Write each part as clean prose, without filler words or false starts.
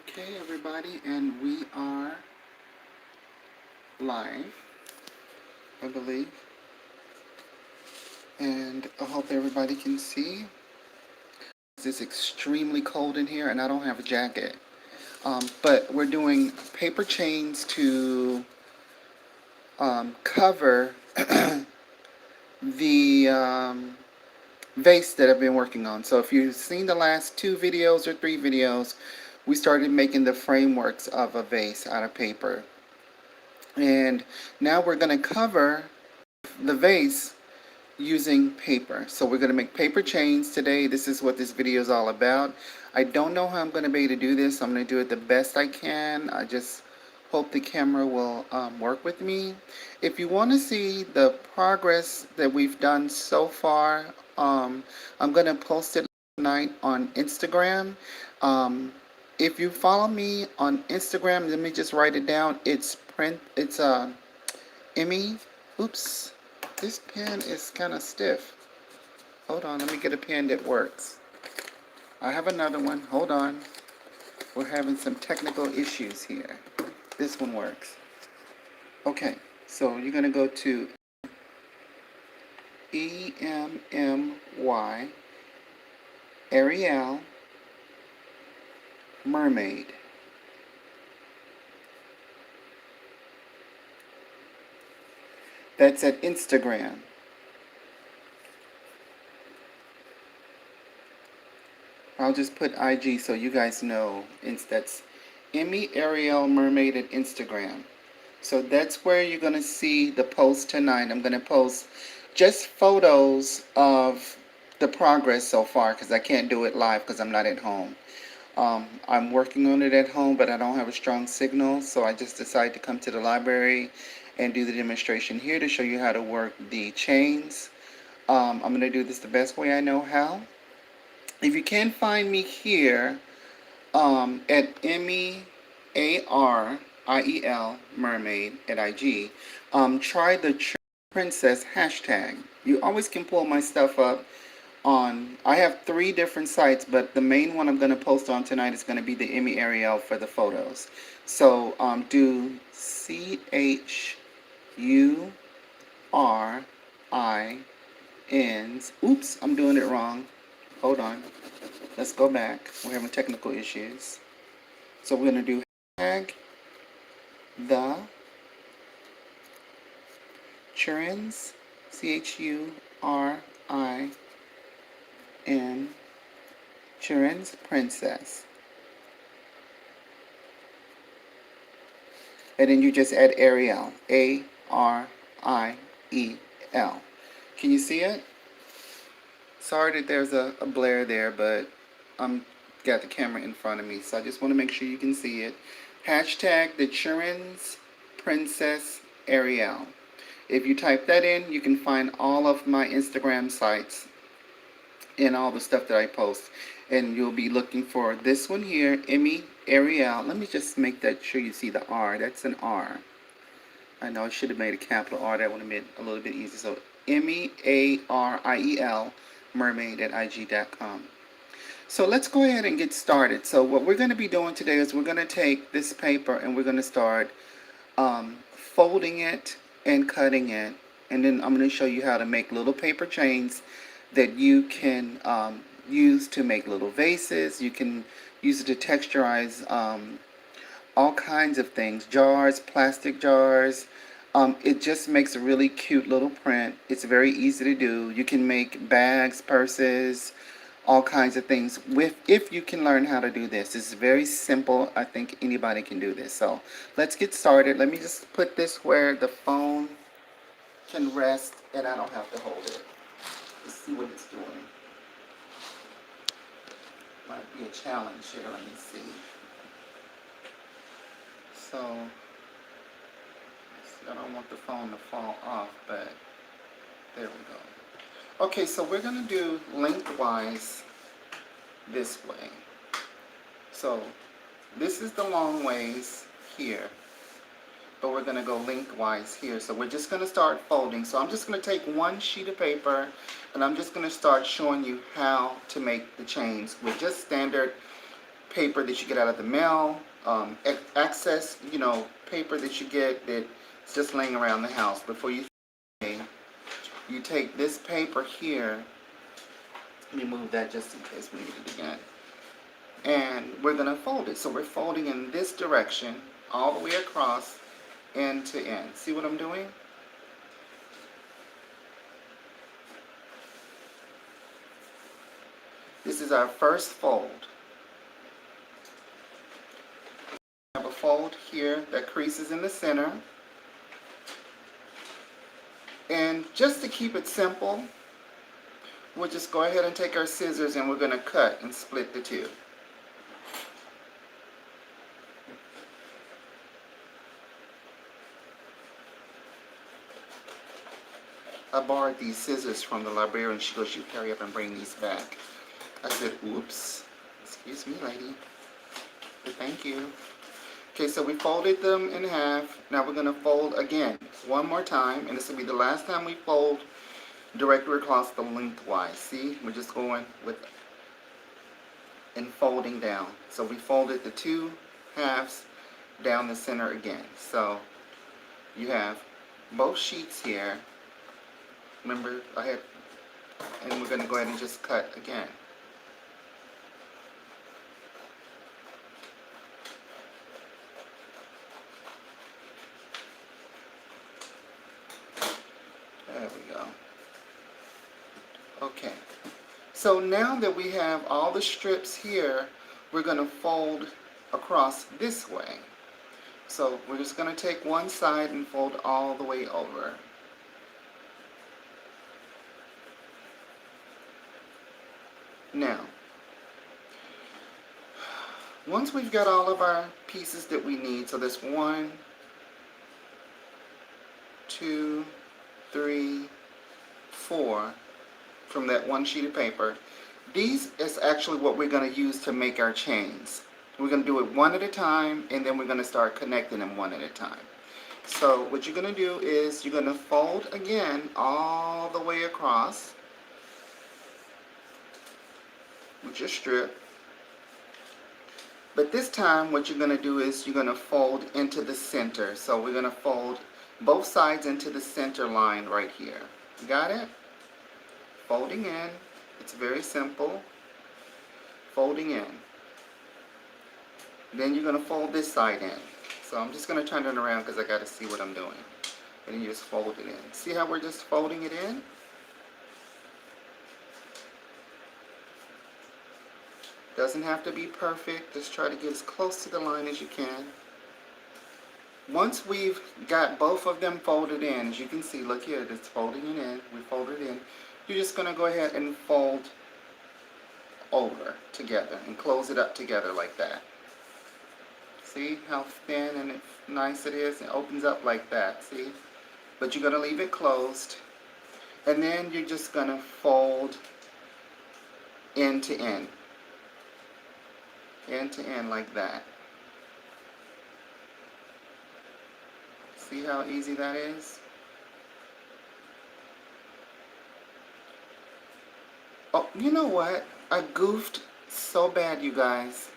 Okay, everybody, and we are live, I believe, and I hope everybody can see. It's extremely cold in here, and I don't have a jacket. But we're doing paper chains to cover the vase that I've been working on. So if you've seen the last 2 videos or 3 videos, we started making the frameworks of a vase out of paper. And now we're going to cover the vase using paper. So we're going to make paper chains today. This is what this video is all about. I don't know how I'm going to be able to do this. I'm going to do it the best I can. I just hope the camera will work with me. If you want to see the progress that we've done so far, I'm going to post it tonight on Instagram. If you follow me on Instagram, let me just write it down. It's Emmy. Oops. This pen is kind of stiff. Hold on, let me get a pen that works. I have another one. Hold on. We're having some technical issues here. This one works. Okay, so you're going to go to EMMY Ariel Mermaid. That's at Instagram. I'll just put IG so you guys know. That's Emmy Ariel Mermaid at Instagram. So that's where you're going to see the post tonight. I'm going to post just photos of the progress so far because I can't do it live because I'm not at home. I'm working on it at home, but I don't have a strong signal, so I just decided to come to the library and do the demonstration here to show you how to work the chains. I'm going to do this the best way I know how. If you can find me here at Emmy Ariel Mermaid at IG, try the Princess hashtag. You always can pull my stuff up on, I have 3 different sites, but the main one I'm going to post on tonight is going to be the Emmy Ariel for the photos. So do CHURINS. Oops, I'm doing it wrong. Hold on. Let's go back. We're having technical issues. So we're going to do hashtag the Churins, CHURIN, Churins Princess. And then you just add Ariel, ARIEL. Can you see it? Sorry that there's a blare there, but I'm got the camera in front of me, so I just want to make sure you can see it. Hashtag the Churins Princess Ariel. If you type that in, you can find all of my Instagram sites and all the stuff that I post. And you'll be looking for this one here, Emmy Ariel. Let me just make that sure you see the R. That's an R. I know I should have made a capital R. That would have made it a little bit easier. So Emmy Ariel Mermaid at IG.com. So let's go ahead and get started. So what we're going to be doing today is we're going to take this paper and we're going to start folding it and cutting it. And then I'm going to show you how to make little paper chains that you can use to make little vases. You can use it to texturize all kinds of things. Jars, plastic jars. It just makes a really cute little print. It's very easy to do. You can make bags, purses, all kinds of things if you can learn how to do this. It's very simple. I think anybody can do this. So let's get started. Let me just put this where the phone can rest and I don't have to hold it. Let's see what it's doing. Might be a challenge here. Let me see. So I don't want the phone to fall off, but there we go. Okay, so we're going to do lengthwise this way. So this is the long ways here, but we're going to go lengthwise here. So we're just going to start folding. So I'm just going to take one sheet of paper and I'm just going to start showing you how to make the chains with just standard paper that you get out of the mail, excess, paper that you get that's just laying around the house. Before you take this paper here. Let me move that just in case we need it again. And we're going to fold it. So we're folding in this direction all the way across, end to end. See what I'm doing? This is our first fold. I have a fold here that creases in the center. And just to keep it simple, we'll just go ahead and take our scissors and we're going to cut and split the two. I borrowed these scissors from the librarian. She goes, "You hurry up and bring these back." I said, "Oops, excuse me, lady, but thank you." Okay, so we folded them in half. Now we're going to fold again one more time, and this will be the last time we fold directly across the lengthwise. See, we're just going with and folding down. So we folded the two halves down the center again. So you have both sheets here. Remember, and we're going to go ahead and just cut again. There we go. Okay. So now that we have all the strips here, we're going to fold across this way. So we're just going to take one side and fold all the way over. Now, once we've got all of our pieces that we need, so there's 1, 2, 3, 4 from that one sheet of paper. These is actually what we're going to use to make our chains. We're going to do it one at a time, and then we're going to start connecting them one at a time. So what you're going to do is you're going to fold again all the way across with your strip. But this time what you're going to do is you're going to fold into the center. So we're going to fold both sides into the center line right here. Got it? Folding in. It's very simple. Folding in. Then you're going to fold this side in. So I'm just going to turn it around because I got to see what I'm doing. And then you just fold it in. See how we're just folding it in? Doesn't have to be perfect. Just try to get as close to the line as you can. Once we've got both of them folded in, as you can see, look here, it's folding it in. We folded it in. You're just going to go ahead and fold over together and close it up together like that. See how thin and nice it is? It opens up like that, see? But you're going to leave it closed. And then you're just going to fold end to end. End to end like that. See how easy that is? Oh, you know what? I goofed so bad, you guys.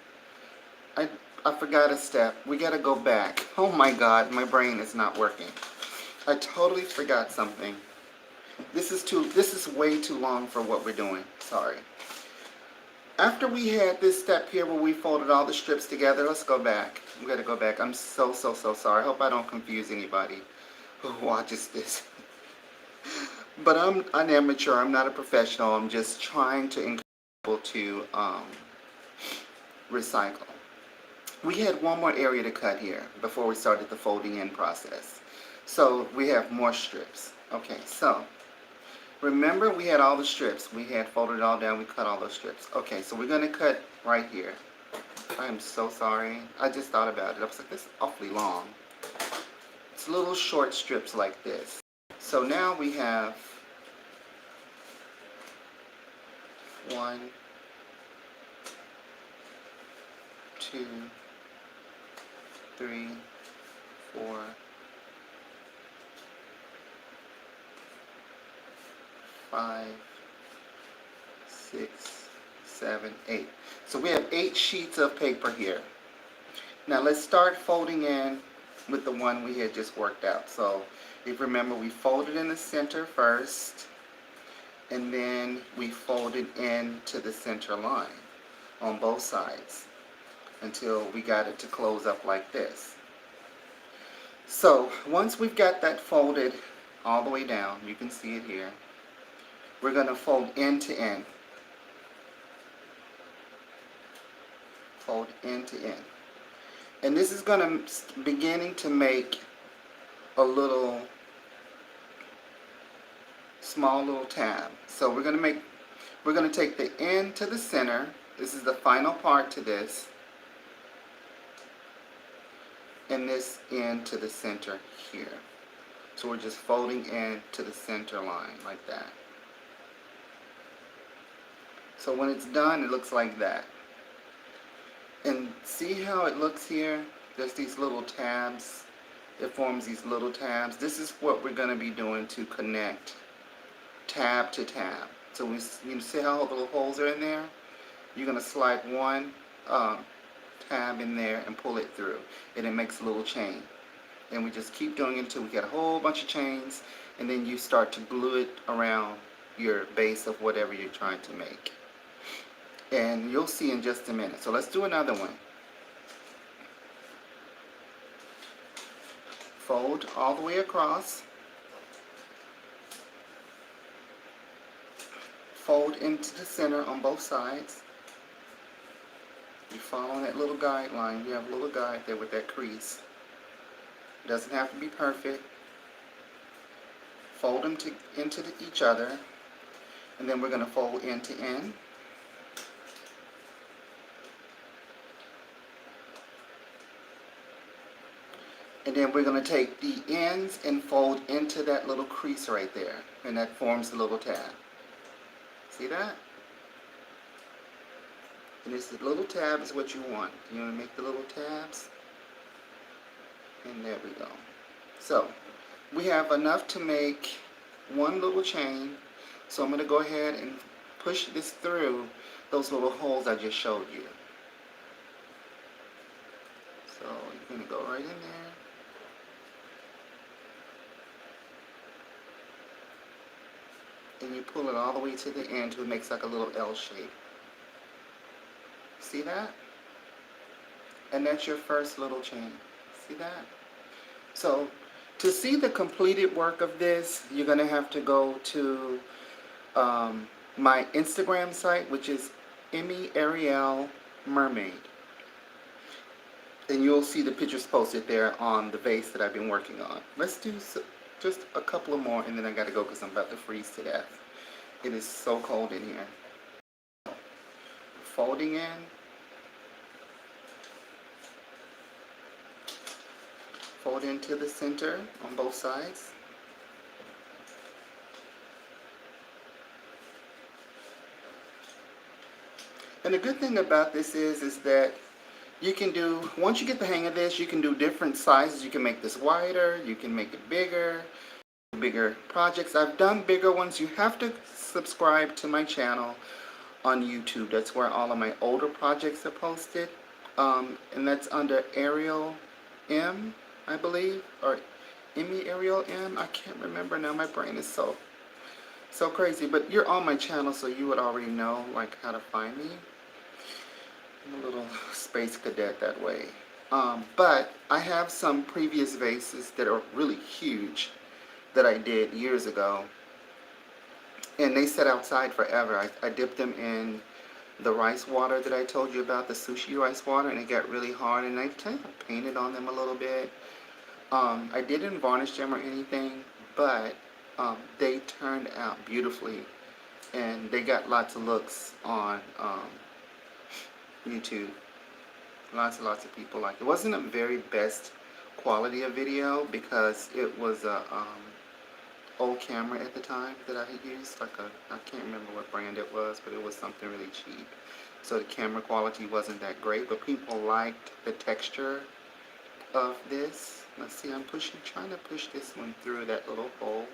I forgot a step. We gotta go back. Oh my God, my brain is not working. I totally forgot something. This is way too long for what we're doing. Sorry. After we had this step here where we folded all the strips together, let's go back. We gotta go back. I'm so sorry. I hope I don't confuse anybody who watches this. But I'm an amateur. I'm not a professional. I'm just trying to encourage people to recycle. We had one more area to cut here before we started the folding in process. So we have more strips. Okay, so remember we had all the strips. We had folded it all down. We cut all those strips. Okay, so we're going to cut right here. I am so sorry. I just thought about it. I was like, this is awfully long. It's little short strips like this. So now we have 1, 2, 3, 4, 5, 6, 7, 8. So we have 8 sheets of paper here. Now let's start folding in with the one we had just worked out. So if you remember, we folded in the center first, and then we folded into the center line on both sides until we got it to close up like this. So once we've got that folded all the way down, you can see it here, we're going to fold end to end. Fold end to end. And this is going to beginning to make a little small little tab. So we're going to take the end to the center. This is the final part to this. And this end to the center here. So we're just folding in to the center line like that. So when it's done, it looks like that. And see how it looks here? There's these little tabs. It forms these little tabs. This is what we're going to be doing to connect tab to tab. So you see how the little holes are in there? You're going to slide one tab in there and pull it through. And it makes a little chain. And we just keep doing it until we get a whole bunch of chains. And then you start to glue it around your base of whatever you're trying to make. And you'll see in just a minute. So let's do another one. Fold all the way across. Fold into the center on both sides. You follow that little guideline. You have a little guide there with that crease. It doesn't have to be perfect. Fold them into each other. And then we're going to fold end to end. And then we're going to take the ends and fold into that little crease right there. And that forms the little tab. See that? And this little tab is what you want. You want to make the little tabs. And there we go. So, we have enough to make one little chain. So I'm going to go ahead and push this through those little holes I just showed you. So, you're going to go right in there. And you pull it all the way to the end till it makes like a little L shape. See that? And that's your first little chain. See that? So, to see the completed work of this, you're going to have to go to my Instagram site, which is Emmy Ariel Mermaid. And you'll see the pictures posted there on the vase that I've been working on. Let's do just a couple of more, and then I got to go because I'm about to freeze to death. It is so cold in here. Folding in. Fold into the center on both sides. And the good thing about this is that you can do, once you get the hang of this, you can do different sizes. You can make this wider, you can make it bigger projects. I've done bigger ones. You have to subscribe to my channel on YouTube. That's where all of my older projects are posted. And that's under Ariel M, I believe, or Emmy Ariel M. I can't remember now. My brain is so crazy. But you're on my channel, so you would already know like how to find me. I'm a little space cadet that way. But I have some previous vases that are really huge that I did years ago. And they sit outside forever. I dipped them in the rice water that I told you about, the sushi rice water, and it got really hard, and I kind of painted on them a little bit. I didn't varnish them or anything, but they turned out beautifully, and they got lots of looks on YouTube. Lots and lots of people like it. It wasn't a very best quality of video because it was a old camera at the time that I had used, like I can't remember what brand it was, but it was something really cheap. So the camera quality wasn't that great, but people liked the texture of this. Let's see, I'm trying to push this one through that little hole.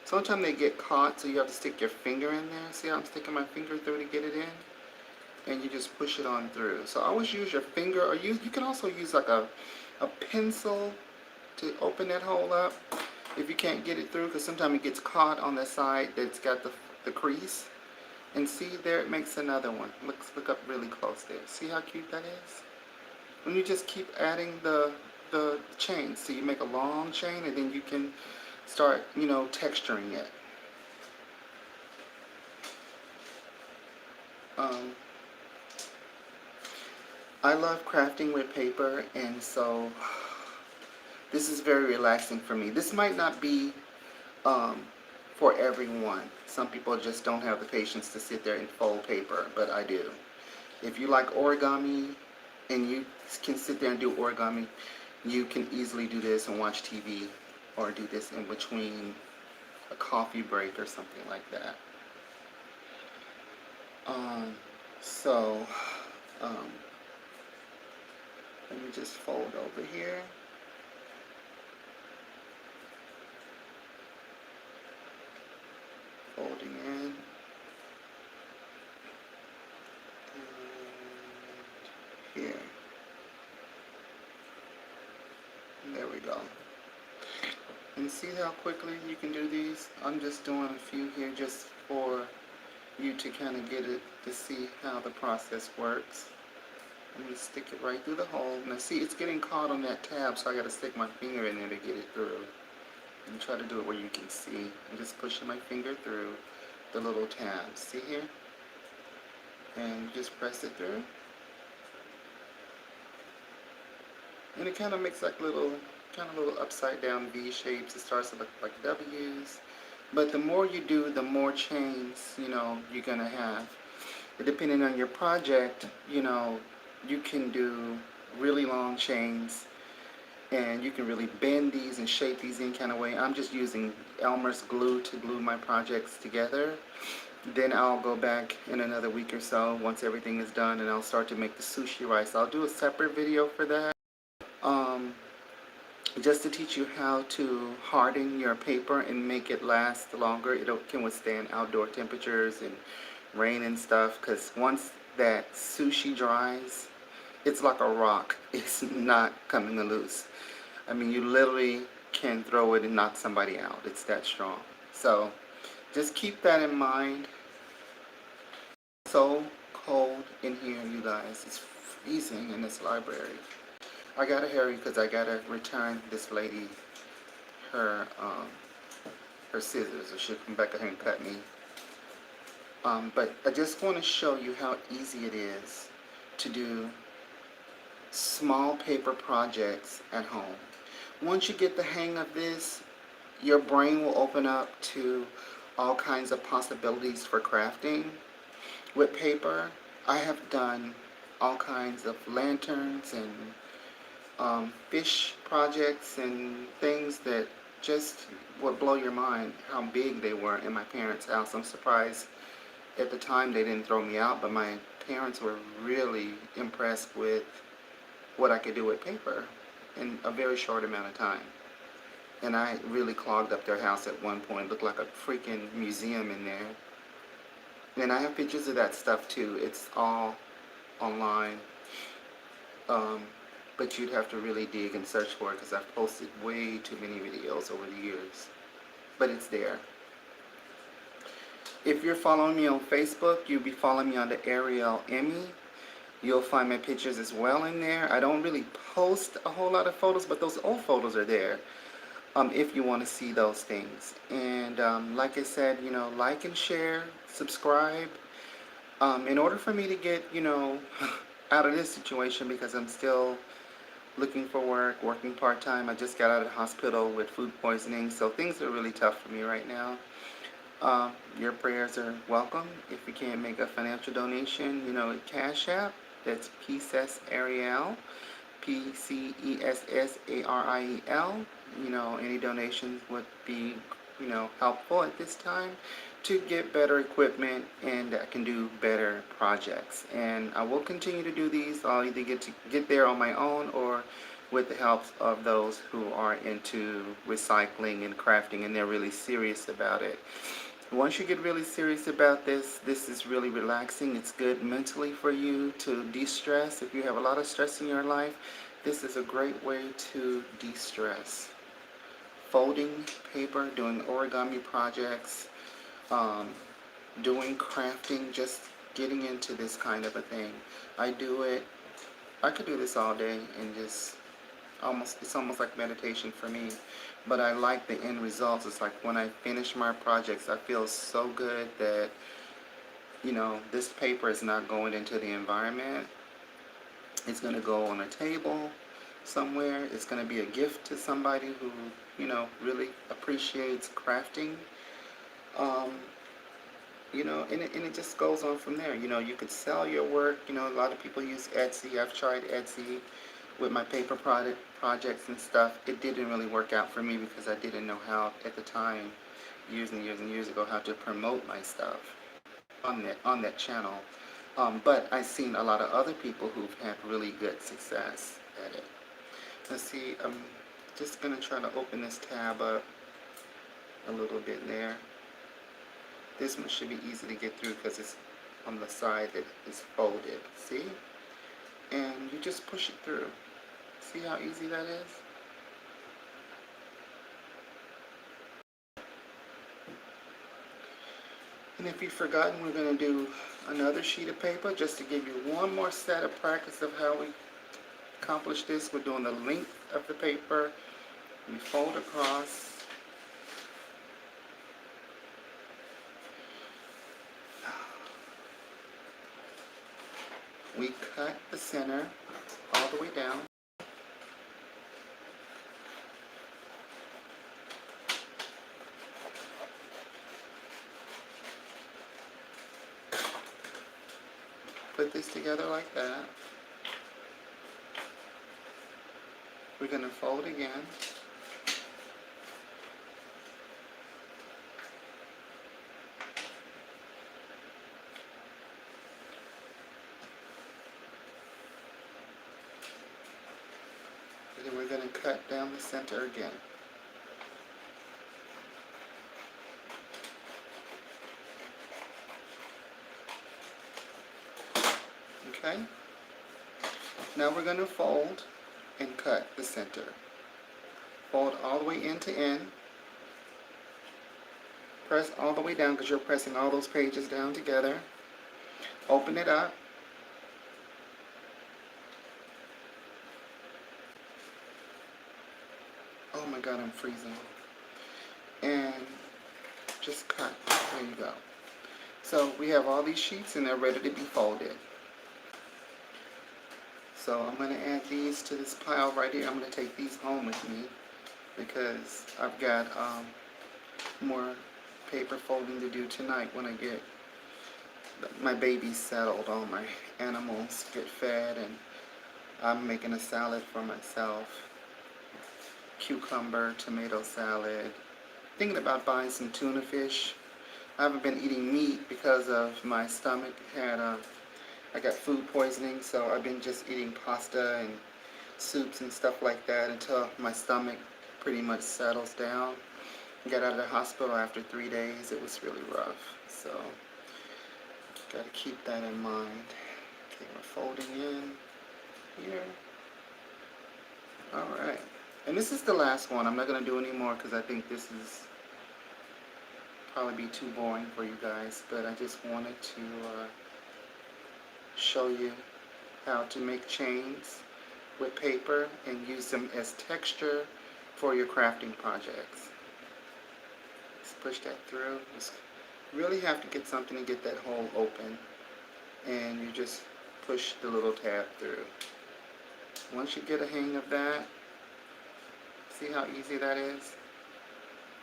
Sometimes they get caught, so you have to stick your finger in there. See how I'm sticking my finger through to get it in? and you just push it on through. So always use your finger, or you can also use like a pencil to open that hole up if you can't get it through, because sometimes it gets caught on the side that's got the crease. And see, there it makes another one. Look up really close there. See how cute that is? When you just keep adding the chains, so you make a long chain, and then you can start, you know, texturing it. Um, I love crafting with paper, and so this is very relaxing for me. This might not be um, for everyone. Some people just don't have the patience to sit there and fold paper, but I do. If you like origami and you can sit there and do origami, you can easily do this and watch TV, or do this in between a coffee break or something like that. Um, so, um, let me just fold over here. Folding in. And here. And there we go. And see how quickly you can do these? I'm just doing a few here just for you to kind of get it to see how the process works. Let me stick it right through the hole. Now see, it's getting caught on that tab, so I got to stick my finger in there to get it through. And try to do it where you can see. I'm just pushing my finger through the little tabs. See here? And just press it through. And it kind of makes like little upside down V shapes. It starts to look like W's. But the more you do, the more chains, you know, you're going to have. Depending on your project, you know, you can do really long chains, and you can really bend these and shape these in kind of way. I'm just using Elmer's glue to glue my projects together. Then I'll go back in another week or so once everything is done, and I'll start to make the sushi rice. I'll do a separate video for that. Just to teach you how to harden your paper and make it last longer. It can withstand outdoor temperatures and rain and stuff, because once that sushi dries, it's like a rock. It's not coming loose. I mean, you literally can throw it and knock somebody out. It's that strong. So just keep that in mind. So cold in here, you guys. It's freezing in this library. I gotta hurry because I gotta return this lady her her scissors, or she'll come back here and cut me. But I just want to show you how easy it is to do small paper projects at home. Once you get the hang of this, your brain will open up to all kinds of possibilities for crafting with paper. I have done all kinds of lanterns and fish projects and things that just would blow your mind how big they were in my parents' house. I'm surprised at the time they didn't throw me out, but my parents were really impressed with what I could do with paper in a very short amount of time. And I really clogged up their house at one point. It looked like a freaking museum in there. And I have pictures of that stuff too. It's all online. But you'd have to really dig and search for it, because I've posted way too many videos over the years. But it's there. If you're following me on Facebook, you'll be following me under Ariel Emmy. You'll find my pictures as well in there. I don't really post a whole lot of photos, but those old photos are there if you want to see those things. And like I said, you know, like and share, subscribe. In order for me to get, you know, out of this situation, because I'm still looking for work, working part-time. I just got out of the hospital with food poisoning, so things are really tough for me right now. Your prayers are welcome. If you can't make a financial donation, you know, at Cash App, that's Pcess Ariel, Pcessariel. You know, any donations would be, you know, helpful at this time to get better equipment, and I can do better projects. And I will continue to do these. I'll either get there on my own, or with the help of those who are into recycling and crafting, and they're really serious about it. Once you get really serious about this, this is really relaxing. It's good mentally for you to de-stress. If you have a lot of stress in your life, this is a great way to de-stress. Folding paper, doing origami projects, um, doing crafting, just getting into this kind of a thing. I do it, I could do this all day and just it's almost like meditation for me. But I like the end results. It's like when I finish my projects, I feel so good that, you know, this paper is not going into the environment. It's going to go on a table somewhere. It's going to be a gift to somebody who, you know, really appreciates crafting. Um, you know, and it just goes on from there. You know, you could sell your work. You know, a lot of people use Etsy. I've tried Etsy with my paper projects and stuff. It didn't really work out for me because I didn't know how at the time, years and years and years ago, how to promote my stuff on that channel. But I've seen a lot of other people who've had really good success at it. Let's see, I'm just gonna try to open this tab up a little bit there. This one should be easy to get through because it's on the side that is folded. See? And you just push it through. See how easy that is? And if you've forgotten, we're going to do another sheet of paper just to give you one more set of practice of how we accomplish this. We're doing the length of the paper. We fold across. We cut the center all the way down. Put this together like that. We're going to fold again. And then we're going to cut down the center again. Okay? Now we're going to fold and cut the center. Fold all the way end to end. Press all the way down because you're pressing all those pages down together. Open it up. Oh my God, I'm freezing. And just cut. There you go. So we have all these sheets and they're ready to be folded. So I'm going to add these to this pile right here. I'm going to take these home with me because I've got more paper folding to do tonight when I get my babies settled. All my animals get fed and I'm making a salad for myself. Cucumber, tomato salad. Thinking about buying some tuna fish. I haven't been eating meat because of my stomach had I got food poisoning, so I've been just eating pasta and soups and stuff like that until my stomach pretty much settles down. Got out of the hospital after 3 days. It was really rough, so got to keep that in mind. Okay, we're folding in here. All right, and this is the last one. I'm not going to do any more because I think this is probably be too boring for you guys, but I just wanted to show you how to make chains with paper and use them as texture for your crafting projects. Just push that through. Just really have to get something to get that hole open, and you just push the little tab through. Once you get a hang of that, see how easy that is?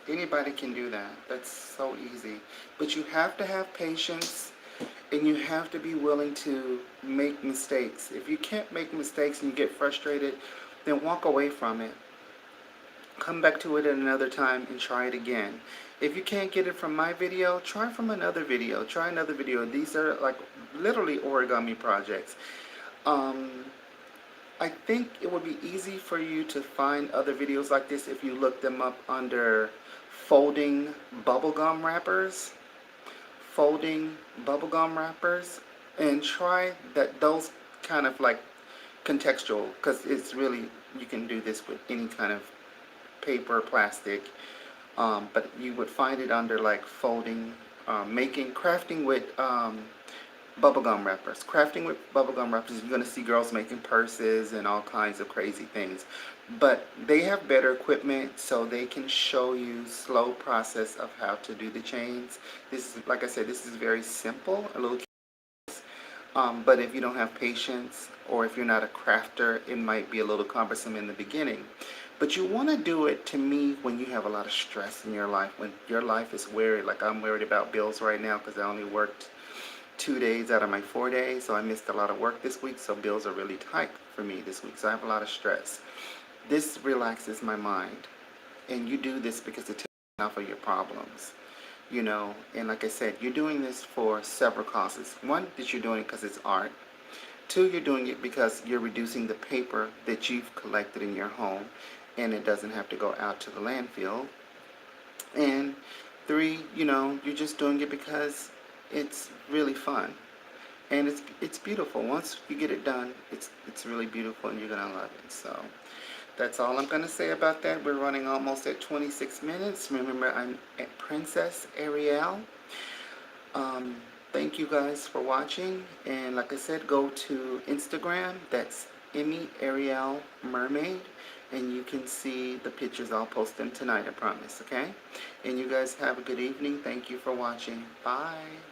Anybody can do that. That's so easy. But you have to have patience and you have to be willing to make mistakes. If you can't make mistakes and you get frustrated, then walk away from it. Come back to it at another time and try it again. If you can't get it from my video, try from another video. Try another video. These are like literally origami projects. I think it would be easy for you to find other videos like this if you look them up under folding bubblegum wrappers. Folding bubblegum wrappers. And try those kind of like contextual, because it's really, you can do this with any kind of paper, plastic, but you would find it under like folding, crafting with bubblegum wrappers. Crafting with bubblegum wrappers, you're going to see girls making purses and all kinds of crazy things. But they have better equipment, so they can show you slow process of how to do the chains. This is, like I said, this is very simple, a little. But if you don't have patience, or if you're not a crafter, it might be a little cumbersome in the beginning. But you want to do it, to me, when you have a lot of stress in your life, when your life is worried. Like I'm worried about bills right now because I only worked 2 days out of my 4 days, so I missed a lot of work this week. So bills are really tight for me this week. So I have a lot of stress. This relaxes my mind, and you do this because it takes off of your problems. And like I said, you're doing this for several causes. One, that you're doing it because it's art. Two, you're doing it because you're reducing the paper that you've collected in your home, and it doesn't have to go out to the landfill. And three, you're just doing it because it's really fun, and it's beautiful. Once you get it done, it's really beautiful, and you're gonna love it. So that's all I'm going to say about that. We're running almost at 26 minutes. Remember, I'm at Princess Ariel. Thank you guys for watching. And like I said, go to Instagram. That's Emmy Ariel Mermaid. And you can see the pictures. I'll post them tonight, I promise, okay? And you guys have a good evening. Thank you for watching. Bye.